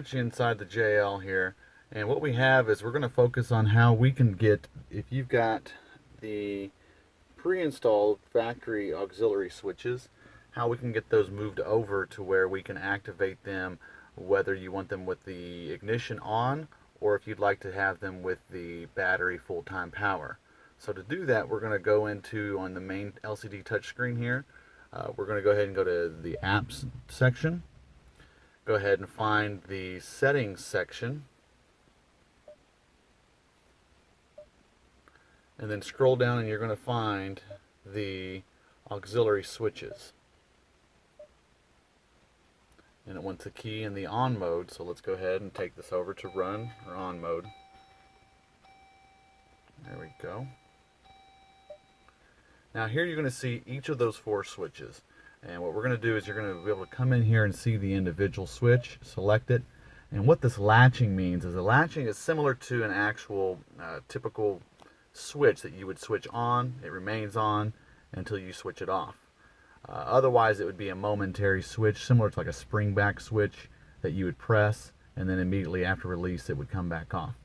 got you inside the JL here, and what we have is we're going to focus on how we can get, if you've got the pre-installed factory auxiliary switches, how we can get those moved over to where we can activate them, whether you want them with the ignition on or if you'd like to have them with the battery full-time power. So to do that, we're going to go into, on the main LCD touchscreen here, we're going to go ahead and go to the apps section. Go ahead and find the settings section, and then scroll down and you're going to find the auxiliary switches. And it wants a key in the on mode, so let's go ahead and take this over to run or on mode. There we go. Now here you're going to see each of those 4 switches. And what we're going to do is you're going to be able to come in here and see the individual switch, select it. And what this latching means is the latching is similar to an actual typical switch that you would switch on. It remains on until you switch it off. Otherwise, it would be a momentary switch, similar to like a spring back switch that you would press, and then immediately after release, it would come back off.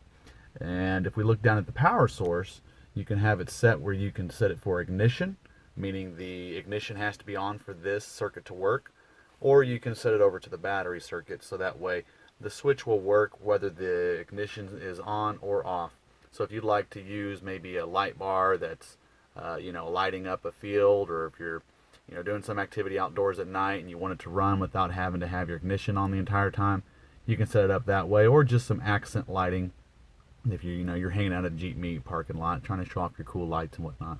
And if we look down at the power source, you can have it set where you can set it for ignition, meaning the ignition has to be on for this circuit to work, or you can set it over to the battery circuit, so that way the switch will work whether the ignition is on or off. So if you'd like to use maybe a light bar that's lighting up a field, or if you're doing some activity outdoors at night and you want it to run without having to have your ignition on the entire time, you can set it up that way, or just some accent lighting if you're hanging out at a Jeep Meet parking lot trying to show off your cool lights and whatnot.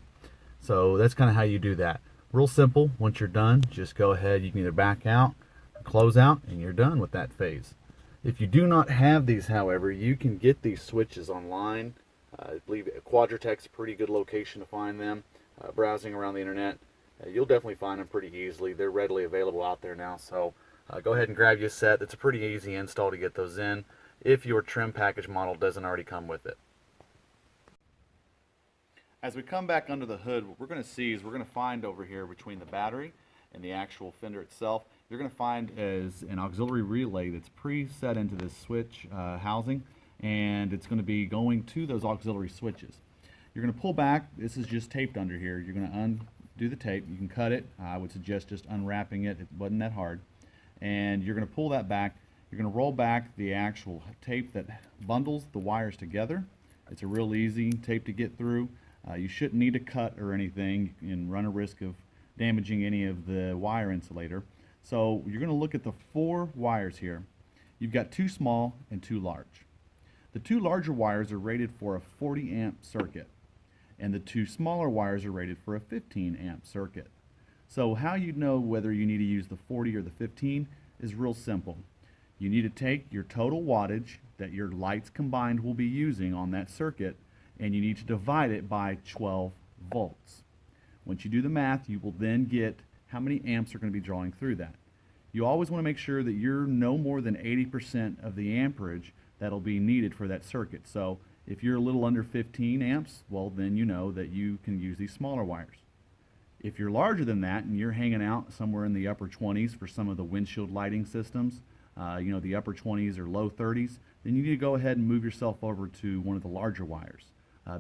So that's kind of how you do that. Real simple. Once you're done, just go ahead. You can either back out or close out, and you're done with that phase. If you do not have these, however, you can get these switches online. I believe Quadratec's a pretty good location to find them. Browsing around the internet, you'll definitely find them pretty easily. They're readily available out there now, so go ahead and grab you a set. It's a pretty easy install to get those in if your trim package model doesn't already come with it. As we come back under the hood, what we're going to see is we're going to find over here between the battery and the actual fender itself, you're going to find is an auxiliary relay that's preset into this switch housing, and it's going to be going to those auxiliary switches. You're going to pull back. This is just taped under here. You're going to undo the tape. You can cut it. I would suggest just unwrapping it. It wasn't that hard. And you're going to pull that back. You're going to roll back the actual tape that bundles the wires together. It's a real easy tape to get through. You shouldn't need a cut or anything and run a risk of damaging any of the wire insulator. So you're going to look at the 4 wires here. You've got 2 small and 2 large. The 2 larger wires are rated for a 40 amp circuit, and the 2 smaller wires are rated for a 15 amp circuit. So how you know whether you need to use the 40 or the 15 is real simple. You need to take your total wattage that your lights combined will be using on that circuit, and you need to divide it by 12 volts. Once you do the math, you will then get how many amps are going to be drawing through that. You always want to make sure that you're no more than 80% of the amperage that'll be needed for that circuit. So if you're a little under 15 amps, well, then you know that you can use these smaller wires. If you're larger than that and you're hanging out somewhere in the upper 20s for some of the windshield lighting systems, the upper 20s or low 30s, then you need to go ahead and move yourself over to one of the larger wires,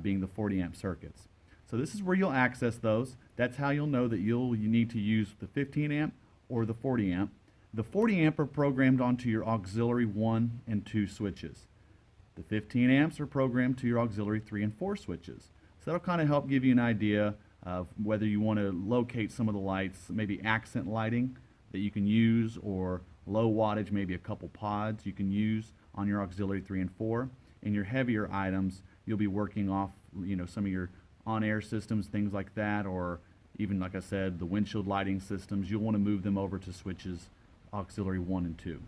being the 40 amp circuits. So this is where you'll access those. That's how you'll know that you need to use the 15 amp or the 40 amp. The 40 amp are programmed onto your auxiliary 1 and 2 switches. The 15 amps are programmed to your auxiliary 3 and 4 switches. So that'll kind of help give you an idea of whether you want to locate some of the lights, maybe accent lighting that you can use, or low wattage, maybe a couple pods you can use on your auxiliary 3 and 4. And your heavier items, you'll be working off, some of your on-air systems, things like that, or even, like I said, the windshield lighting systems. You'll want to move them over to switches auxiliary 1 and 2.